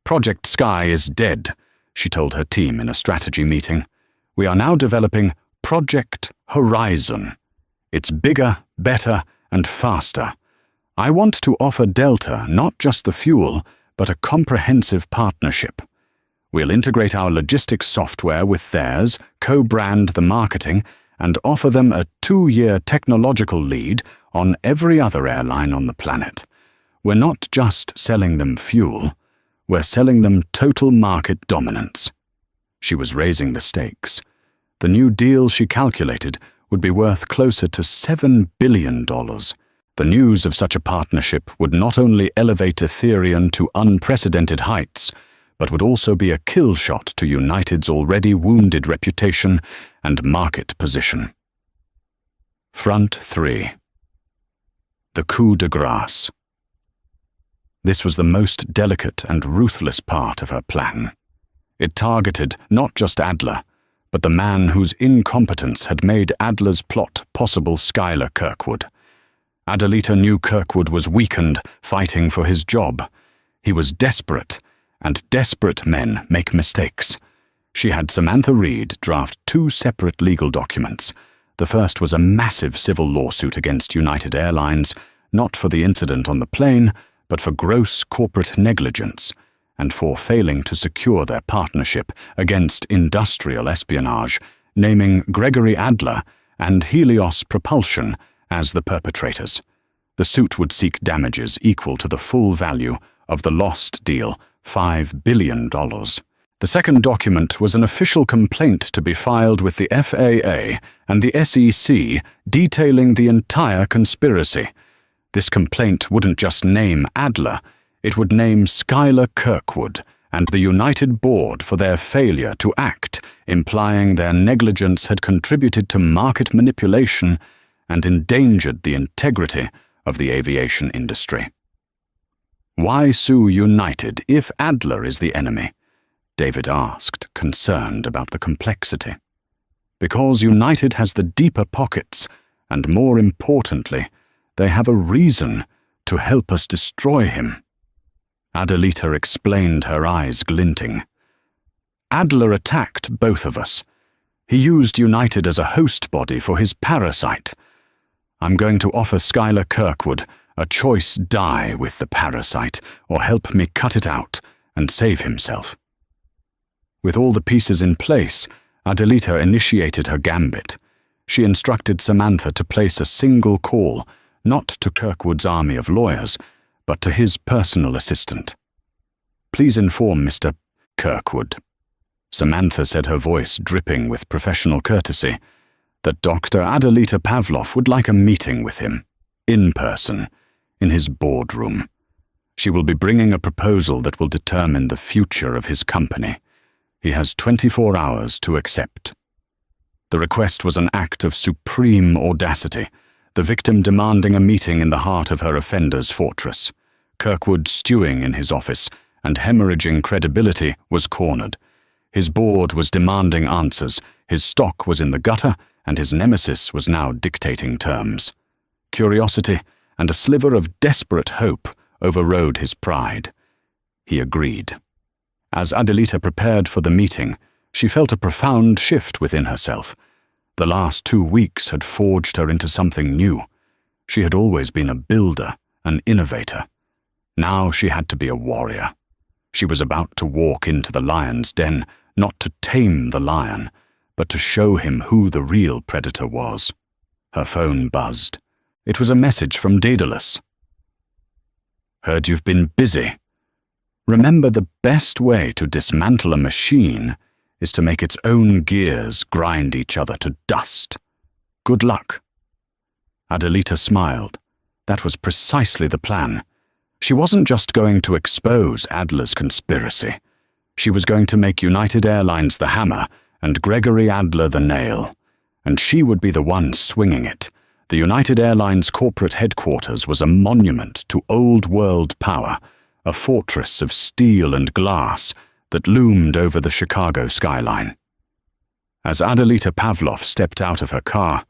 "Project Sky is dead," she told her team in a strategy meeting. "We are now developing Project Horizon. It's bigger, better, and faster. I want to offer Delta not just the fuel, but a comprehensive partnership. We'll integrate our logistics software with theirs, co-brand the marketing, and offer them a 2-year technological lead on every other airline on the planet. We're not just selling them fuel, we're selling them total market dominance. She was raising the stakes. The new deal, she calculated, would be worth closer to $7 billion. The news of such a partnership would not only elevate Etherian to unprecedented heights, but would also be a kill shot to United's already wounded reputation and market position. Front 3. The coup de grace. This was the most delicate and ruthless part of her plan. It targeted not just Adler, but the man whose incompetence had made Adler's plot possible, Schuyler Kirkwood. Adelita knew Kirkwood was weakened, fighting for his job. He was desperate, and desperate men make mistakes. She had Samantha Reed draft 2 separate legal documents. The first was a massive civil lawsuit against United Airlines, not for the incident on the plane, but for gross corporate negligence, and for failing to secure their partnership against industrial espionage, naming Gregory Adler and Helios Propulsion as the perpetrators. The suit would seek damages equal to the full value of the lost deal, $5 billion. The second document was an official complaint to be filed with the FAA and the SEC detailing the entire conspiracy. This complaint wouldn't just name Adler, it would name Schuyler Kirkwood and the United Board for their failure to act, implying their negligence had contributed to market manipulation and endangered the integrity of the aviation industry. Why sue United if Adler is the enemy? David asked, concerned about the complexity. Because United has the deeper pockets, and more importantly, they have a reason to help us destroy him. Adelita explained, her eyes glinting. Adler attacked both of us. He used United as a host body for his parasite. I'm going to offer Schuyler Kirkwood a choice: die with the parasite, or help me cut it out and save himself. With all the pieces in place, Adelita initiated her gambit. She instructed Samantha to place a single call, not to Kirkwood's army of lawyers, but to his personal assistant. Please inform Mr. Kirkwood. Samantha said, her voice dripping with professional courtesy, that Dr. Adelita Pavlov would like a meeting with him, in person, in his boardroom. She will be bringing a proposal that will determine the future of his company. He has 24 hours to accept. The request was an act of supreme audacity, the victim demanding a meeting in the heart of her offender's fortress. Kirkwood, stewing in his office and hemorrhaging credibility, was cornered. His board was demanding answers, his stock was in the gutter, and his nemesis was now dictating terms. Curiosity and a sliver of desperate hope overrode his pride. He agreed. As Adelita prepared for the meeting, she felt a profound shift within herself. The last 2 weeks had forged her into something new. She had always been a builder, an innovator. Now she had to be a warrior. She was about to walk into the lion's den, not to tame the lion, but to show him who the real predator was. Her phone buzzed. It was a message from Daedalus. Heard you've been busy. Remember, the best way to dismantle a machine is to make its own gears grind each other to dust. Good luck. Adelita smiled. That was precisely the plan. She wasn't just going to expose Adler's conspiracy. She was going to make United Airlines the hammer and Gregory Adler the nail. And she would be the one swinging it. The United Airlines corporate headquarters was a monument to old-world power, a fortress of steel and glass that loomed over the Chicago skyline. As Adelita Pavlov stepped out of her car,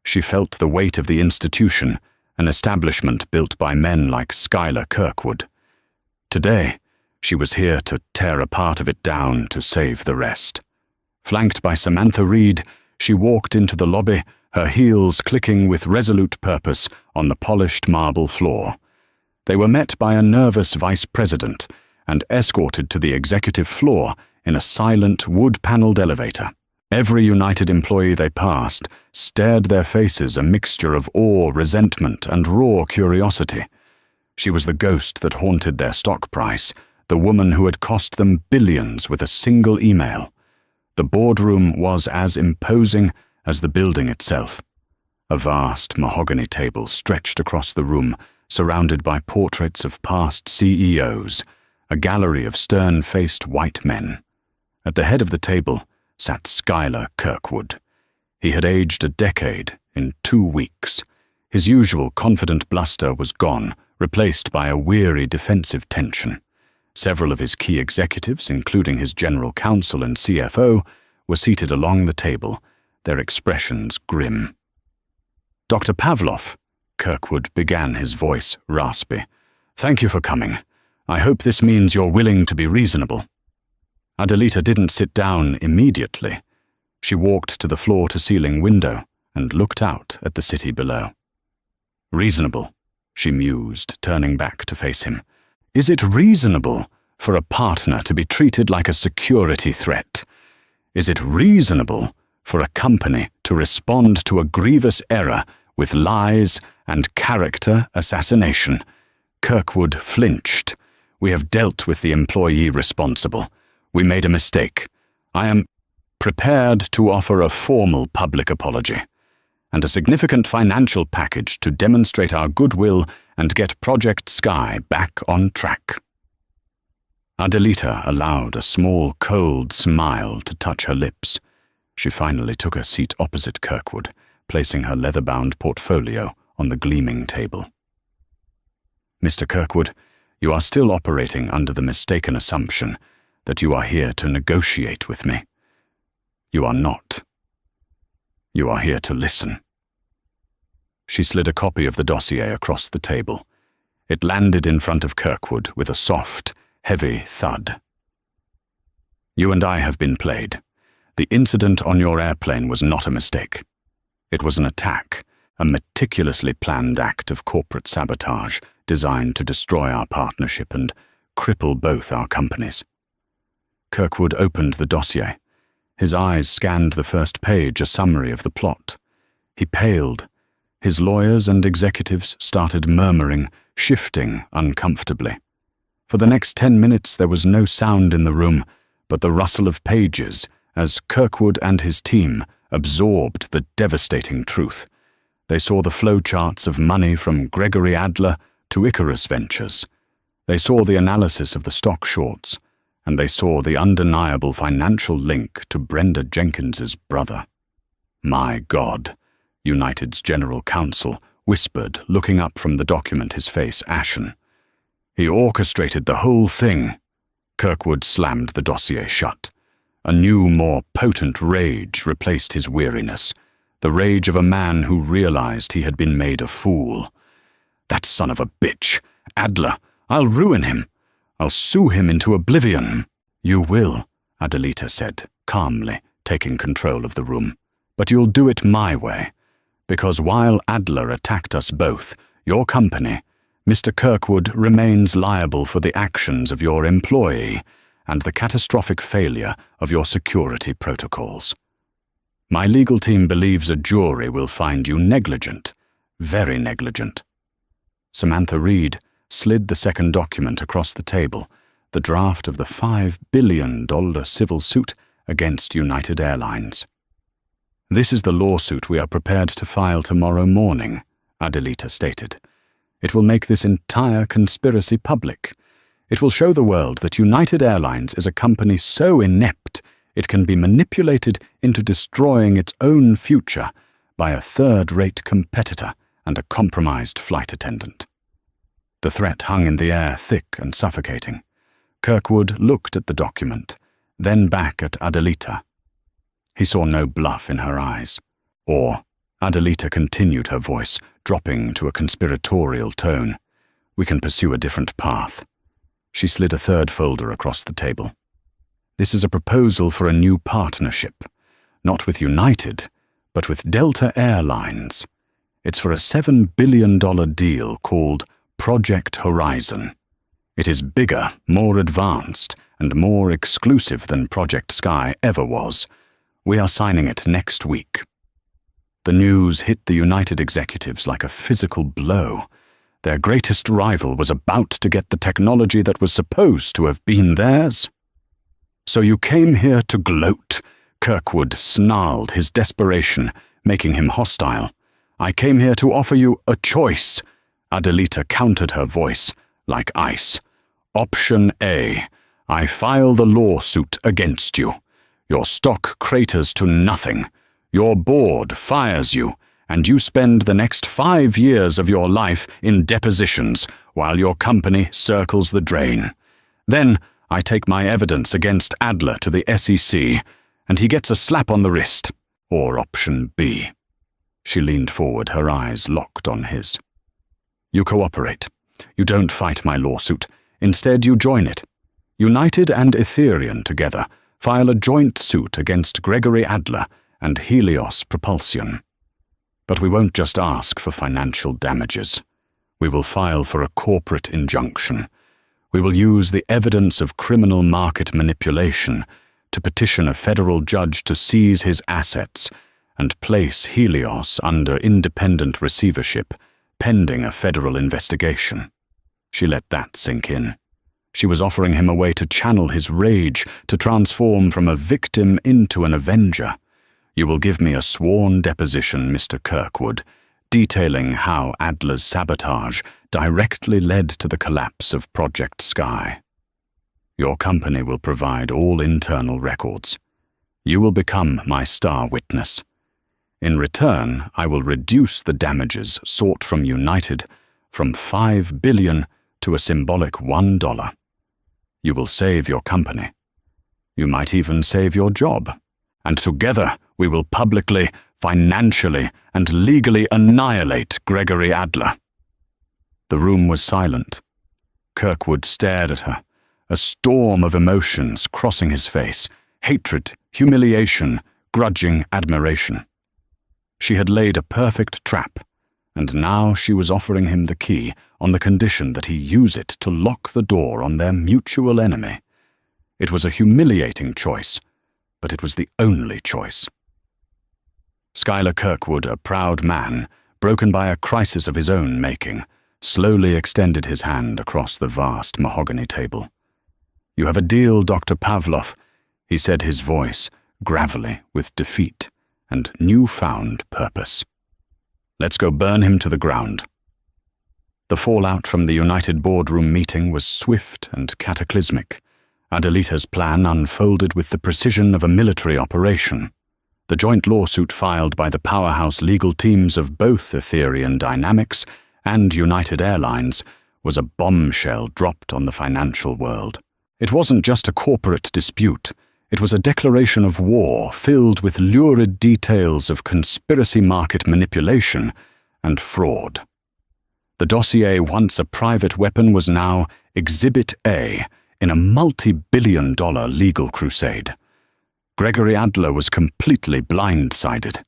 she felt the weight of the institution, an establishment built by men like Schuyler Kirkwood. Today, she was here to tear a part of it down to save the rest. Flanked by Samantha Reed, she walked into the lobby, her heels clicking with resolute purpose on the polished marble floor. They were met by a nervous vice president and escorted to the executive floor in a silent, wood-paneled elevator. Every United employee they passed stared their faces a mixture of awe, resentment, and raw curiosity. She was the ghost that haunted their stock price, the woman who had cost them billions with a single email. The boardroom was as imposing as the building itself. A vast mahogany table stretched across the room, surrounded by portraits of past CEOs, a gallery of stern-faced white men. At the head of the table sat Schuyler Kirkwood. He had aged a decade in 2 weeks. His usual confident bluster was gone, replaced by a weary defensive tension. Several of his key executives, including his general counsel and CFO, were seated along the table, their expressions grim. "Dr. Pavlov," Kirkwood began, his voice raspy, "thank you for coming. I hope this means you're willing to be reasonable." Adelita didn't sit down immediately. She walked to the floor-to-ceiling window and looked out at the city below. "Reasonable," she mused, turning back to face him. "Is it reasonable for a partner to be treated like a security threat? Is it reasonable for a company to respond to a grievous error with lies and character assassination?" Kirkwood flinched. "We have dealt with the employee responsible. We made a mistake. I am prepared to offer a formal public apology and a significant financial package to demonstrate our goodwill and get Project Sky back on track." Adelita allowed a small, cold smile to touch her lips. She finally took a seat opposite Kirkwood, placing her leather-bound portfolio on the gleaming table. "Mr. Kirkwood, you are still operating under the mistaken assumption that you are here to negotiate with me. You are not. You are here to listen." She slid a copy of the dossier across the table. It landed in front of Kirkwood with a soft, heavy thud. "You and I have been played. The incident on your airplane was not a mistake. It was an attack, a meticulously planned act of corporate sabotage designed to destroy our partnership and cripple both our companies." Kirkwood opened the dossier. His eyes scanned the first page, a summary of the plot. He paled. His lawyers and executives started murmuring, shifting uncomfortably. For the next 10 minutes there was no sound in the room but the rustle of pages as Kirkwood and his team absorbed the devastating truth. They saw the flowcharts of money from Gregory Adler to Icarus Ventures. They saw the analysis of the stock shorts, and they saw the undeniable financial link to Brenda Jenkins's brother. "My God," United's general counsel whispered, looking up from the document, his face ashen. "He orchestrated the whole thing." Kirkwood slammed the dossier shut. A new, more potent rage replaced his weariness, the rage of a man who realized he had been made a fool. "That son of a bitch, Adler, I'll ruin him. I'll sue him into oblivion." "You will," Adelita said, calmly, taking control of the room. "But you'll do it my way. Because while Adler attacked us both, your company, Mr. Kirkwood, remains liable for the actions of your employee and the catastrophic failure of your security protocols. My legal team believes a jury will find you negligent, very negligent." Samantha Reed slid the second document across the table, the draft of the $5 billion civil suit against United Airlines. "This is the lawsuit we are prepared to file tomorrow morning," Adelita stated. "It will make this entire conspiracy public. It will show the world that United Airlines is a company so inept it can be manipulated into destroying its own future by a third-rate competitor and a compromised flight attendant." The threat hung in the air, thick and suffocating. Kirkwood looked at the document, then back at Adelita. He saw no bluff in her eyes. Or, Adelita continued, her voice dropping to a conspiratorial tone, "We can pursue a different path." She slid a third folder across the table. "This is a proposal for a new partnership, not with United, but with Delta Airlines. It's for a $7 billion deal called Project Horizon. It is bigger, more advanced, and more exclusive than Project Sky ever was. We are signing it next week. The news hit the United executives like a physical blow. Their greatest rival was about to get the technology that was supposed to have been theirs. "So you came here to gloat," Kirkwood snarled, his desperation making him hostile. "I came here to offer you a choice." Adelita countered her voice like ice. "Option A. I file the lawsuit against you. Your stock craters to nothing. Your board fires you, and you spend the next 5 years of your life in depositions while your company circles the drain. Then I take my evidence against Adler to the SEC, and he gets a slap on the wrist. Or option B." She leaned forward, her eyes locked on his. "You cooperate. You don't fight my lawsuit. Instead, you join it. United and Ethereum together file a joint suit against Gregory Adler and Helios Propulsion. But we won't just ask for financial damages. We will file for a corporate injunction. We will use the evidence of criminal market manipulation to petition a federal judge to seize his assets and place Helios under independent receivership, pending a federal investigation." She let that sink in. She was offering him a way to channel his rage, to transform from a victim into an avenger. "You will give me a sworn deposition, Mr. Kirkwood, detailing how Adler's sabotage directly led to the collapse of Project Sky. Your company will provide all internal records. You will become my star witness. In return, I will reduce the damages sought from United from $5 billion to a symbolic $1. You will save your company. You might even save your job. And together we will publicly, financially, and legally annihilate Gregory Adler." The room was silent. Kirkwood stared at her, a storm of emotions crossing his face: hatred, humiliation, grudging admiration. She had laid a perfect trap, and now she was offering him the key on the condition that he use it to lock the door on their mutual enemy. It was a humiliating choice, but it was the only choice. Schuyler Kirkwood, a proud man, broken by a crisis of his own making, slowly extended his hand across the vast mahogany table. "You have a deal, Dr. Pavlov," he said, his voice gravelly with defeat and newfound purpose. "Let's go burn him to the ground." The fallout from the United boardroom meeting was swift and cataclysmic. Adelita's plan unfolded with the precision of a military operation. The joint lawsuit filed by the powerhouse legal teams of both Ethereum Dynamics and United Airlines was a bombshell dropped on the financial world. It wasn't just a corporate dispute. It was a declaration of war filled with lurid details of conspiracy market manipulation and fraud. The dossier, once a private weapon, was now Exhibit A in a multi-billion-dollar legal crusade. Gregory Adler was completely blindsided.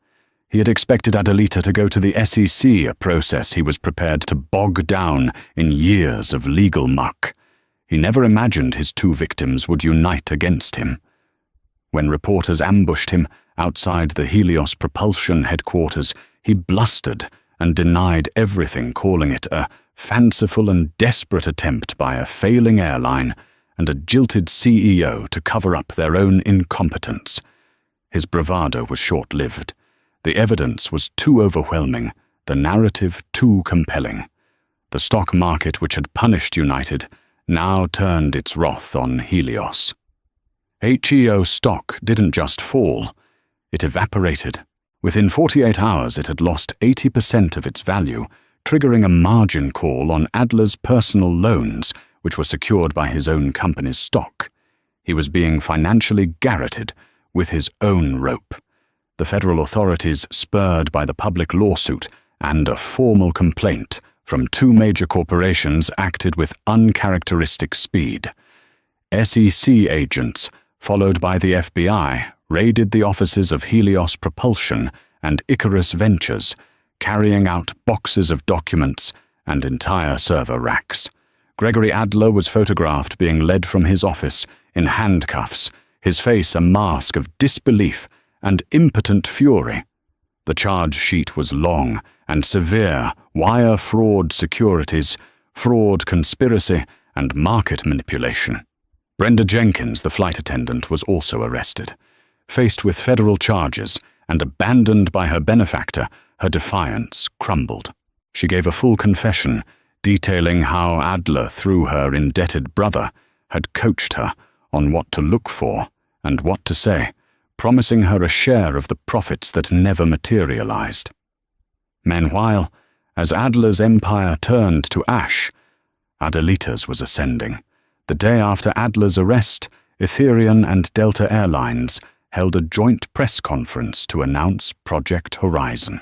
He had expected Adelita to go to the SEC, a process he was prepared to bog down in years of legal muck. He never imagined his two victims would unite against him. When reporters ambushed him outside the Helios Propulsion headquarters, he blustered and denied everything, calling it a fanciful and desperate attempt by a failing airline and a jilted CEO to cover up their own incompetence. His bravado was short-lived. The evidence was too overwhelming, the narrative too compelling. The stock market, which had punished United, now turned its wrath on Helios. HEO stock didn't just fall, it evaporated. Within 48 hours it had lost 80% of its value, triggering a margin call on Adler's personal loans, which were secured by his own company's stock. He was being financially garroted with his own rope. The federal authorities, spurred by the public lawsuit and a formal complaint from two major corporations, acted with uncharacteristic speed. SEC agents, followed by the FBI, raided the offices of Helios Propulsion and Icarus Ventures, carrying out boxes of documents and entire server racks. Gregory Adler was photographed being led from his office in handcuffs, his face a mask of disbelief and impotent fury. The charge sheet was long and severe: wire fraud, securities, fraud, conspiracy, and market manipulation. Brenda Jenkins, the flight attendant, was also arrested. Faced with federal charges and abandoned by her benefactor, her defiance crumbled. She gave a full confession, detailing how Adler, through her indebted brother, had coached her on what to look for and what to say, promising her a share of the profits that never materialized. Meanwhile, as Adler's empire turned to ash, Adelita's was ascending. The day after Adler's arrest, Airline and Delta Airlines held a joint press conference to announce Project Horizon.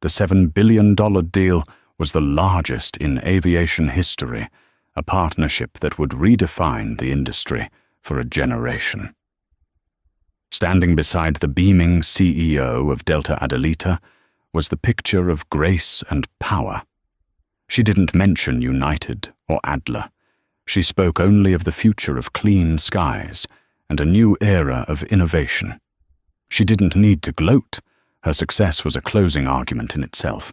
The $7 billion deal was the largest in aviation history, a partnership that would redefine the industry for a generation. Standing beside the beaming CEO of Delta Adelita was the picture of grace and power. She didn't mention United or Adler. She spoke only of the future of clean skies and a new era of innovation. She didn't need to gloat. Her success was a closing argument in itself.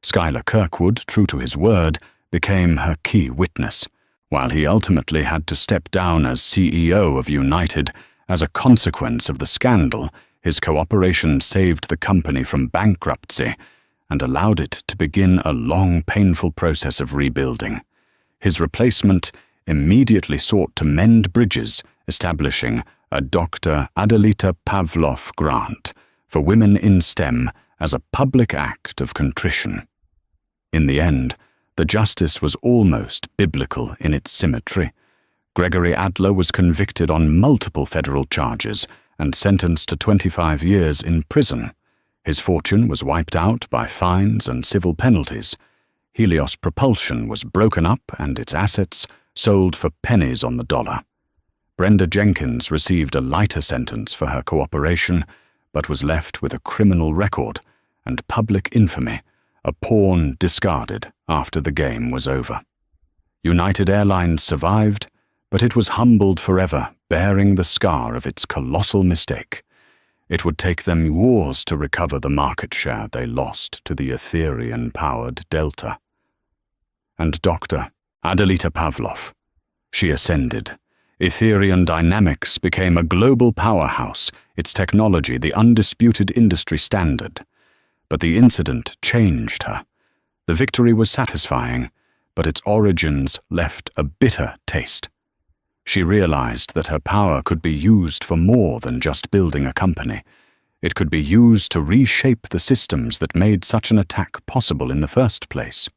Schuyler Kirkwood, true to his word, became her key witness, while he ultimately had to step down as CEO of United. As a consequence of the scandal, his cooperation saved the company from bankruptcy and allowed it to begin a long, painful process of rebuilding. His replacement immediately sought to mend bridges, establishing a Dr. Adelita Pavlov grant for women in STEM as a public act of contrition. In the end, the justice was almost biblical in its symmetry. Gregory Adler was convicted on multiple federal charges and sentenced to 25 years in prison. His fortune was wiped out by fines and civil penalties. Helios Propulsion was broken up and its assets sold for pennies on the dollar. Brenda Jenkins received a lighter sentence for her cooperation, but was left with a criminal record and public infamy, a pawn discarded after the game was over. United Airlines survived, but it was humbled forever, bearing the scar of its colossal mistake. It would take them years to recover the market share they lost to the Ethereum-powered Delta. And Dr. Adelita Pavlov. She ascended. Ethereum Dynamics became a global powerhouse, its technology the undisputed industry standard. But the incident changed her. The victory was satisfying, but its origins left a bitter taste. She realized that her power could be used for more than just building a company. It could be used to reshape the systems that made such an attack possible in the first place.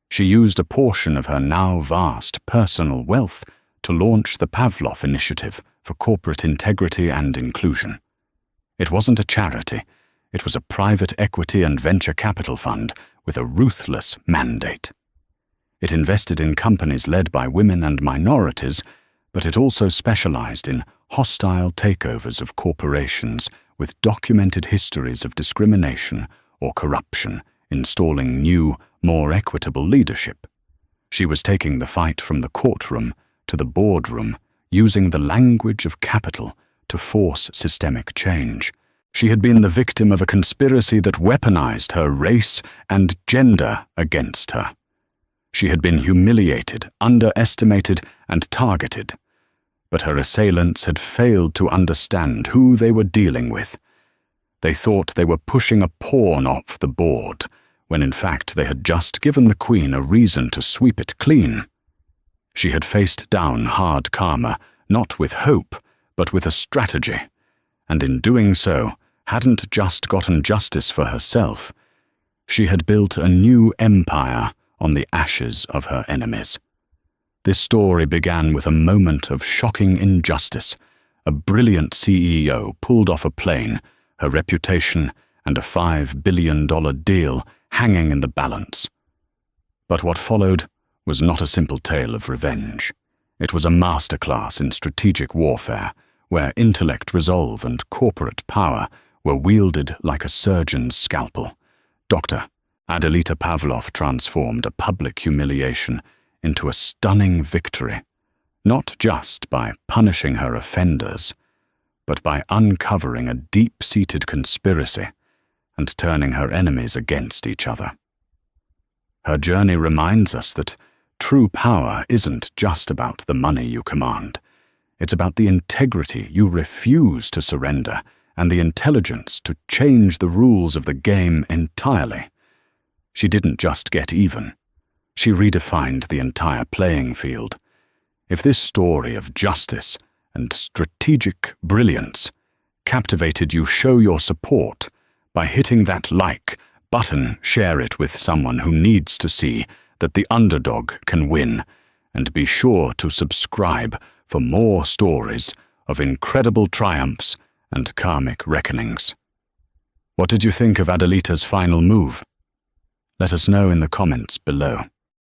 She used a portion of her now vast personal wealth to launch the Pavlov Initiative for corporate integrity and inclusion. It wasn't a charity. It was a private equity and venture capital fund with a ruthless mandate. It invested in companies led by women and minorities, but it also specialized in hostile takeovers of corporations with documented histories of discrimination or corruption, installing new, more equitable leadership. She was taking the fight from the courtroom to the boardroom, using the language of capital to force systemic change. She had been the victim of a conspiracy that weaponized her race and gender against her. She had been humiliated, underestimated, and targeted. But her assailants had failed to understand who they were dealing with. They thought they were pushing a pawn off the board, when in fact they had just given the Queen a reason to sweep it clean. She had faced down hard karma, not with hope, but with a strategy, and in doing so, hadn't just gotten justice for herself. She had built a new empire on the ashes of her enemies. This story began with a moment of shocking injustice. A brilliant CEO pulled off a plane, her reputation and a $5 billion deal hanging in the balance. But what followed was not a simple tale of revenge. It was a masterclass in strategic warfare, where intellect, resolve, and corporate power were wielded like a surgeon's scalpel. Dr. Adelita Pavlov transformed a public humiliation into a stunning victory, not just by punishing her offenders, but by uncovering a deep-seated conspiracy and turning her enemies against each other. Her journey reminds us that true power isn't just about the money you command. It's about the integrity you refuse to surrender and the intelligence to change the rules of the game entirely. She didn't just get even. She redefined the entire playing field. If this story of justice and strategic brilliance captivated you, show your support by hitting that like button. Share it with someone who needs to see that the underdog can win, and be sure to subscribe for more stories of incredible triumphs and karmic reckonings. What did you think of Adelita's final move? Let us know in the comments below.